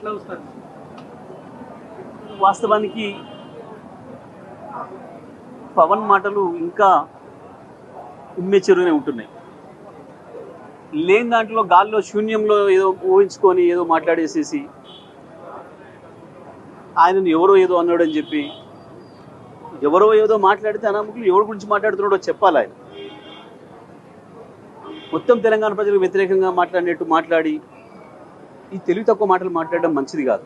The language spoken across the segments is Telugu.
ఎట్లా వస్తారు? వాస్తవానికి పవన్ మాటలు ఇంకా ఇమ్మెచ్యూర్గానే ఉంటున్నాయి. లేని దాంట్లో గాల్లో శూన్యంలో ఏదో ఊహించుకొని ఏదో మాట్లాడేసేసి ఆయనను ఎవరో ఏదో అన్నాడని చెప్పి ఎవరో ఏదో మాట్లాడితే అనామకులు ఎవరి గురించి మాట్లాడుతున్నాడో చెప్పాలి. ఆయన మొత్తం తెలంగాణ ప్రజలకు వ్యతిరేకంగా మాట్లాడినట్టు మాట్లాడి ఈ తెలివి తక్కువ మాటలు మాట్లాడడం మంచిది కాదు.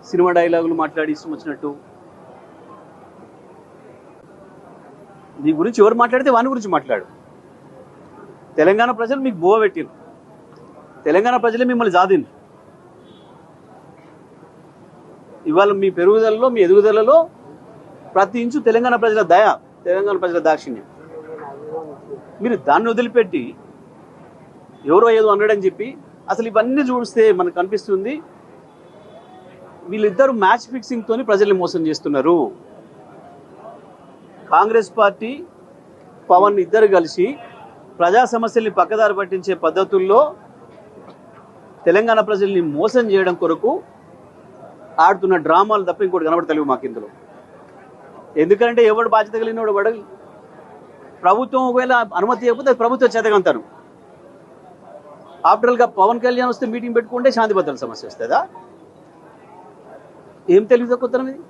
సినిమా డైలాగులు మాట్లాడి ఇష్టం వచ్చినట్టు నీ గురించి ఎవరు మాట్లాడితే వాని గురించి మాట్లాడు. తెలంగాణ ప్రజలు మీకు బోవ పెట్టిరు, తెలంగాణ ప్రజలే మిమ్మల్ని జాదిండ్రు. ఇవాళ మీ పెరుగుదలలో మీ ఎదుగుదలలో ప్రతి ఇంచు తెలంగాణ ప్రజల దయ, తెలంగాణ ప్రజల దాక్షిణ్యం. మీరు దాన్ని వదిలిపెట్టి ఎవరో ఏదో అన్నాడని చెప్పి అసలు ఇవన్నీ చూస్తే మనకు కనిపిస్తుంది వీళ్ళిద్దరూ మ్యాచ్ ఫిక్సింగ్ తోని ప్రజల్ని మోసం చేస్తున్నారు. కాంగ్రెస్ పార్టీ పవన్ ఇద్దరు కలిసి ప్రజా సమస్యల్ని పక్కదారి పట్టించే పద్ధతుల్లో తెలంగాణ ప్రజల్ని మోసం చేయడం కొరకు ఆడుతున్న డ్రామాలు తప్ప ఇంకోటి కనబడతలేవు మాకు ఇందులో. ఎందుకంటే ఎవడు బాధ్యత కలిగినోడు పడగ ప్రభుత్వం ఒకవేళ అనుమతి ఇవ్వకపోతే ప్రభుత్వ చేతకంటారు. ఆఫ్టర్గా పవన్ కళ్యాణ్ వస్తే మీటింగ్ పెట్టుకుంటే శాంతి భద్రతల సమస్య వస్తుందా? ఏం తెలివి తక్కువతనం ఇది?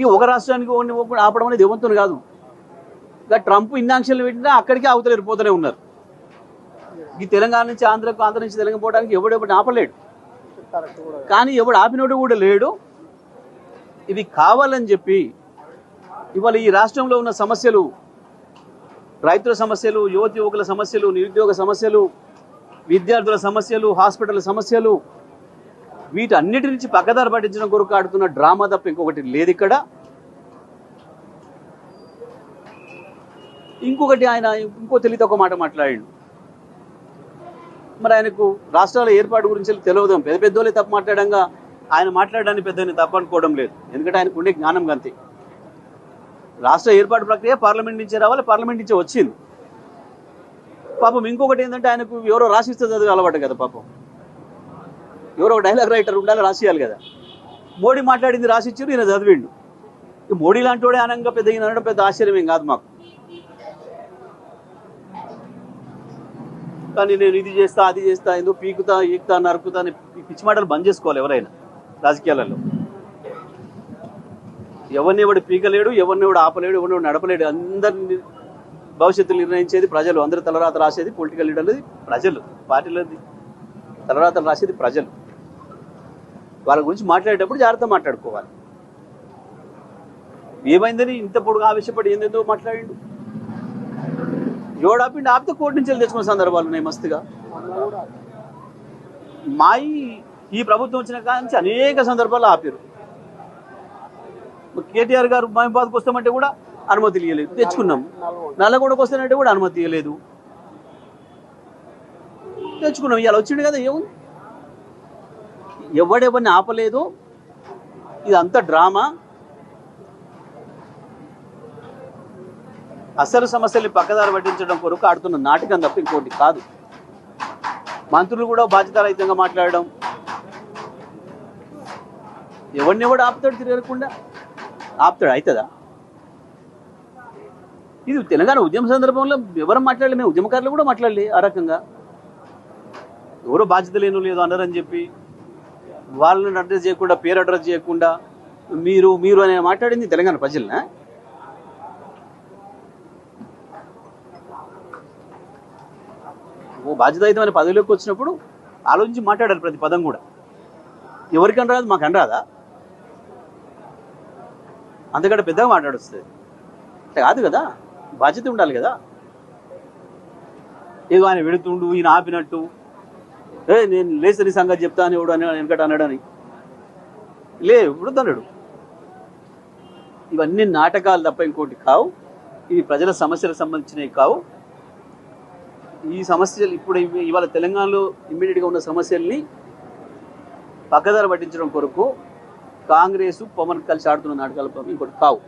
ఈ ఒక రాష్ట్రానికి ఆపడం అనేది ఏమంతో కాదు. ఇంకా ట్రంప్ ఇన్ని ఆంక్షలు పెట్టినా అక్కడికి అవతలేరు పోతూనే ఉన్నారు. ఈ తెలంగాణ నుంచి ఆంధ్రకు, ఆంధ్ర నుంచి తెలంగాణ పోవడానికి ఎవడు ఆపలేడు. కానీ ఎవడు ఆపినోడు కూడా లేడు. ఇవి కావాలని చెప్పి ఇవాళ ఈ రాష్ట్రంలో ఉన్న సమస్యలు, రైతుల సమస్యలు, యువకుల సమస్యలు, నిరుద్యోగ సమస్యలు, విద్యార్థుల సమస్యలు, హాస్పిటల్ సమస్యలు, వీటన్నిటి నుంచి పక్కదారి పట్టించడం కొరకు ఆడుతున్న డ్రామా తప్ప ఇంకొకటి లేదు ఇక్కడ. ఇంకొకటి ఆయన ఇంకో తెలివితో ఒక మాట మాట్లాడాడు. మరి ఆయనకు రాష్ట్రాల ఏర్పాటు గురించి తెలియదు. పెద్ద పెద్దోళ్ళే తప్పు మాట్లాడంగా ఆయన మాట్లాడడానికి పెద్దని తప్పు అనుకోవడం లేదు. ఎందుకంటే ఆయనకు ఉండే జ్ఞానం గంతే. రాష్ట్ర ఏర్పాటు ప్రక్రియ పార్లమెంట్ నుంచే రావాలి, పార్లమెంట్ నుంచే వచ్చింది. పాపం ఇంకొకటి ఏంటంటే ఆయనకు ఎవరో రాసిస్తే చదివి అలవాటు కదా. పాపం ఎవరో డైలాగ్ రైటర్ ఉండాలి, రాసియాలి కదా. మోడీ మాట్లాడింది రాసిచ్చారు, ఈయన చదివిండు. మోడీ లాంటి వాడే అనంగా పెద్ద ఈయన అనడం పెద్ద ఆశ్చర్యం కాదు మాకు. కానీ నేను ఇది చేస్తా, అది చేస్తా, ఏదో పీకుతా, ఈకుతా, నరుకుతా అని పిచ్చి మాటలు బంద్ చేసుకోవాలి ఎవరైనా రాజకీయాలలో. ఎవరిని ఎవడు పీకలేడు, ఎవరిని ఎవడు ఆపలేడు, ఎవరిని ఎవడు నడపలేడు. అందరిని భవిష్యత్తు నిర్ణయించేది ప్రజలు. అందరూ తలరాత రాసేది పొలిటికల్ లీడర్లది ప్రజలు, పార్టీలది తలరాతలు రాసేది ప్రజలు. వాళ్ళ గురించి మాట్లాడేటప్పుడు జాగ్రత్త మాట్లాడుకోవాలి. ఏమైందని ఇంత పొడుగు ఆవేశపడి ఏందేందో మాట్లాడిండు. ఎవడాపిండి ఆపితే కోర్టు నుంచి తెచ్చుకున్న సందర్భాలు ఉన్నాయి మస్తుగా. ఈ ప్రభుత్వం వచ్చిన కాడ నుంచి అనేక సందర్భాలు ఆపారు. కేటీఆర్ గారు మహిబాద్కి వస్తామంటే కూడా అనుమతి ఇవ్వలేదు, తెచ్చుకున్నాం. నల్లగొండకు వస్తానంటే కూడా అనుమతి ఇవ్వలేదు, తెచ్చుకున్నాం. ఇవాళ వచ్చిండు కదా. ఏముంది, ఎవడెవరిని ఆపలేదు. ఇదంతా డ్రామా. అసలు సమస్యల్ని పక్కదారి పట్టించడం కొరకు ఆడుతున్న నాటకం తప్ప ఇంకోటి కాదు. మంత్రులు కూడా బాధ్యతారహితంగా మాట్లాడడం. ఎవరిని కూడా ఆపుతాడు, తిరగకుండా ఆపుతాడు. అవుతుందా? ఇది తెలంగాణ ఉద్యమ సందర్భంలో ఎవరు మాట్లాడలే, మేము ఉద్యమకారులు కూడా మాట్లాడలే. ఆ రకంగా ఎవరో బాధ్యత లేను లేదు అన్నారని చెప్పి వాళ్ళని అడ్రస్ చేయకుండా, పేరు అడ్రస్ చేయకుండా మీరు మీరు అని మాట్లాడింది తెలంగాణ ప్రజలనా? ఓ బాధ్యతాయుతమైన పదవిలోకి వచ్చినప్పుడు ఆలోచించి మాట్లాడాలి ప్రతి పదం కూడా. ఎవరికని రాదు, మాకు అనరాదా? అంతకంటే పెద్దగా మాట్లాడొస్తుంది అంటే కాదు కదా. బాధ్యత ఉండాలి కదా. ఏదో ఆయన వెళుతుండు, ఈయన ఆపినట్టు, నేను లేసరి సంగతి చెప్తా అని ఎవడు అని వెనకట అన్నాడని ఇప్పుడు అన్నాడు. ఇవన్నీ నాటకాలు తప్ప ఇంకోటి కావు. ఇవి ప్రజల సమస్యలకు సంబంధించినవి కావు. ఈ సమస్యలు ఇప్పుడు ఇవాళ తెలంగాణలో ఇమ్మీడియట్గా ఉన్న సమస్యల్ని పక్కదారి పట్టించడం కొరకు కాంగ్రెస్ పవన్ కలిసి ఆడుతున్న నాటకాలు ఇంకోటి కావు.